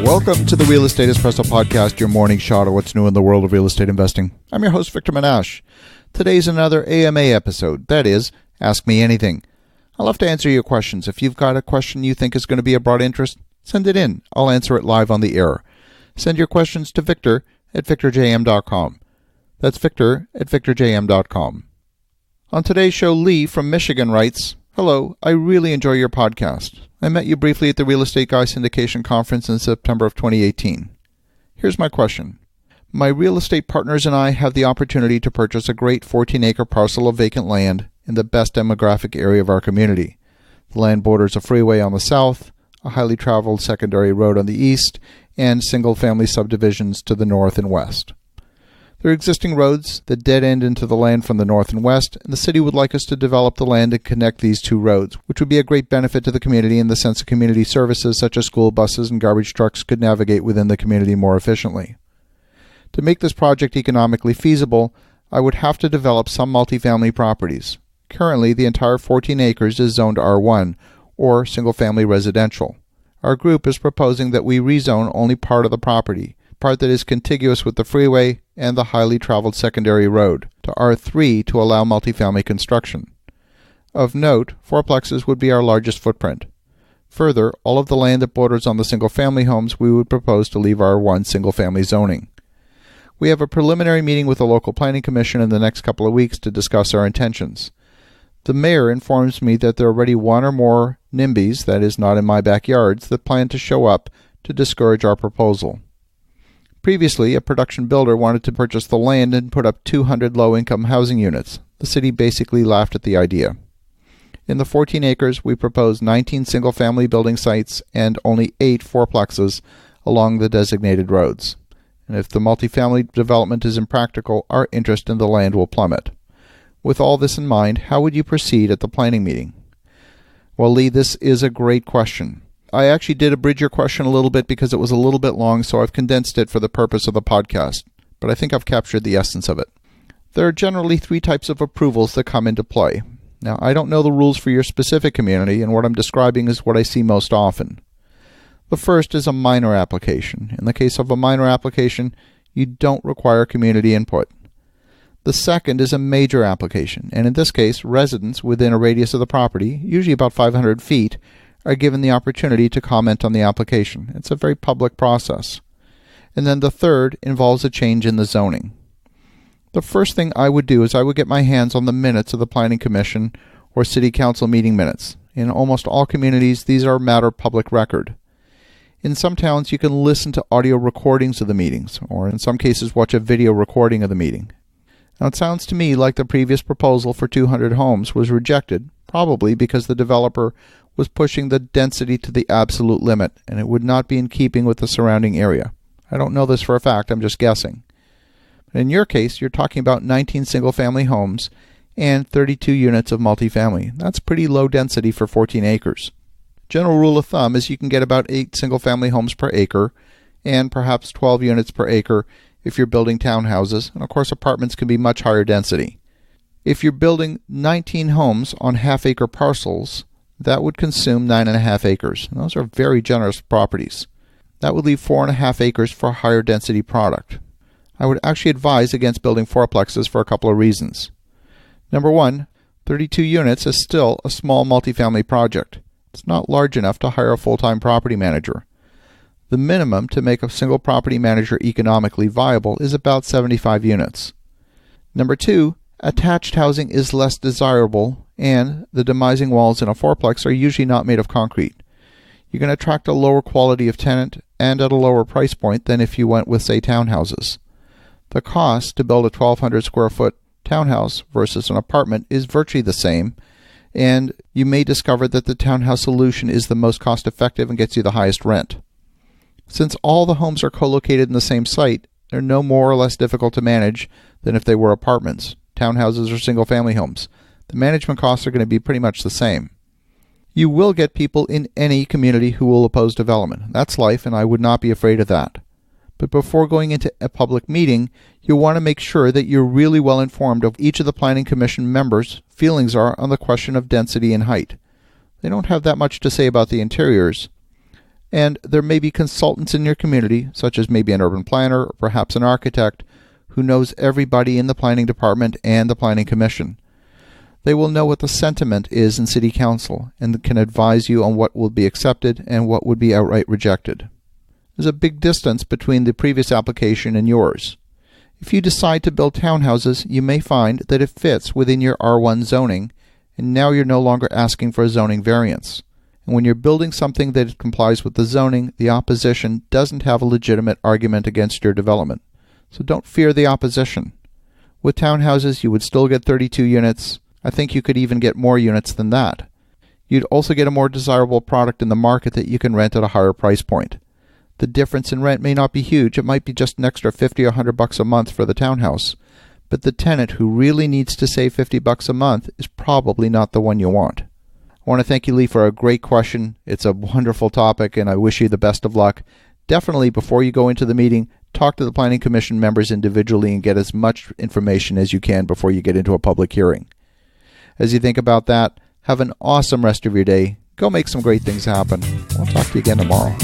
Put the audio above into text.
Welcome to the Real Estate Espresso Podcast, your morning shot of what's new in the world of real estate investing. I'm your host, Victor Menashe. Today's another AMA episode. That is, Ask Me Anything. I love to answer your questions. If you've got a question you think is going to be of broad interest, send it in. I'll answer it live on the air. Send your questions to victor@victorjm.com. That's victor@victorjm.com. On today's show, Lee from Michigan writes, "Hello, I really enjoy your podcast. I met you briefly at the Real Estate Guys Syndication conference in September of 2018. Here's my question. My real estate partners and I have the opportunity to purchase a great 14-acre parcel of vacant land in the best demographic area of our community. The land borders a freeway on the south, a highly traveled secondary road on the east, and single-family subdivisions to the north and west. There are existing roads that dead end into the land from the north and west, and the city would like us to develop the land and connect these two roads, which would be a great benefit to the community in the sense of community services such as school buses and garbage trucks could navigate within the community more efficiently. To make this project economically feasible, I would have to develop some multifamily properties. Currently, the entire 14 acres is zoned R1, or single-family residential. Our group is proposing that we rezone only part of the property, part that is contiguous with the freeway and the highly traveled secondary road, to R3 to allow multifamily construction. Of note, fourplexes would be our largest footprint. Further, all of the land that borders on the single-family homes we would propose to leave R1 single-family zoning. We have a preliminary meeting with the local planning commission in the next couple of weeks to discuss our intentions. The mayor informs me that there are already one or more NIMBYs, that is not in my backyards, that plan to show up to discourage our proposal. Previously, a production builder wanted to purchase the land and put up 200 low-income housing units. The city basically laughed at the idea. In the 14 acres, we propose 19 single-family building sites and only 8 fourplexes along the designated roads. And if the multifamily development is impractical, our interest in the land will plummet. With all this in mind, how would you proceed at the planning meeting?" Well, Lee, this is a great question. I actually did abridge your question a little bit because it was a little bit long, so I've condensed it for the purpose of the podcast, but I think I've captured the essence of it. There are generally 3 types of approvals that come into play. Now, I don't know the rules for your specific community, and what I'm describing is what I see most often. The first is a minor application. In the case of a minor application, you don't require community input. The second is a major application, and in this case, residents within a radius of the property, usually about 500 feet, are given the opportunity to comment on the application. It's a very public process. And then the third involves a change in the zoning. The first thing I would do is I would get my hands on the minutes of the Planning Commission or City Council meeting minutes. In almost all communities, these are a matter of public record. In some towns, you can listen to audio recordings of the meetings, or in some cases, watch a video recording of the meeting. Now, it sounds to me like the previous proposal for 200 homes was rejected, probably because the developer was pushing the density to the absolute limit, and it would not be in keeping with the surrounding area. I don't know this for a fact, I'm just guessing. But in your case, you're talking about 19 single-family homes and 32 units of multifamily. That's pretty low density for 14 acres. General rule of thumb is you can get about 8 single-family homes per acre, and perhaps 12 units per acre if you're building townhouses, and of course apartments can be much higher density. If you're building 19 homes on half-acre parcels, that would consume 9.5 acres. And those are very generous properties. That would leave 4.5 acres for a higher density product. I would actually advise against building fourplexes for a couple of reasons. Number one, 32 units is still a small multifamily project. It's not large enough to hire a full-time property manager. The minimum to make a single property manager economically viable is about 75 units. Number two, attached housing is less desirable, and the demising walls in a fourplex are usually not made of concrete. You can attract a lower quality of tenant and at a lower price point than if you went with, say, townhouses. The cost to build a 1,200 square foot townhouse versus an apartment is virtually the same, and you may discover that the townhouse solution is the most cost effective and gets you the highest rent. Since all the homes are co-located in the same site, they're no more or less difficult to manage than if they were apartments, townhouses, or single-family homes. The management costs are going to be pretty much the same. You will get people in any community who will oppose development. That's life, and I would not be afraid of that. But before going into a public meeting, you'll want to make sure that you're really well informed of each of the Planning Commission members' feelings are on the question of density and height. They don't have that much to say about the interiors. And there may be consultants in your community, such as maybe an urban planner or perhaps an architect, who knows everybody in the planning department and the planning commission. They will know what the sentiment is in city council and can advise you on what will be accepted and what would be outright rejected. There's a big distance between the previous application and yours. If you decide to build townhouses, you may find that it fits within your R1 zoning, and now you're no longer asking for a zoning variance. And when you're building something that complies with the zoning, the opposition doesn't have a legitimate argument against your development. So don't fear the opposition. With townhouses, you would still get 32 units. I think you could even get more units than that. You'd also get a more desirable product in the market that you can rent at a higher price point. The difference in rent may not be huge. It might be just an extra $50 or $100 a month for the townhouse. But the tenant who really needs to save $50 a month is probably not the one you want. I want to thank you, Lee, for a great question. It's a wonderful topic, and I wish you the best of luck. Definitely, before you go into the meeting, talk to the Planning Commission members individually and get as much information as you can before you get into a public hearing. As you think about that, have an awesome rest of your day. Go make some great things happen. I'll talk to you again tomorrow.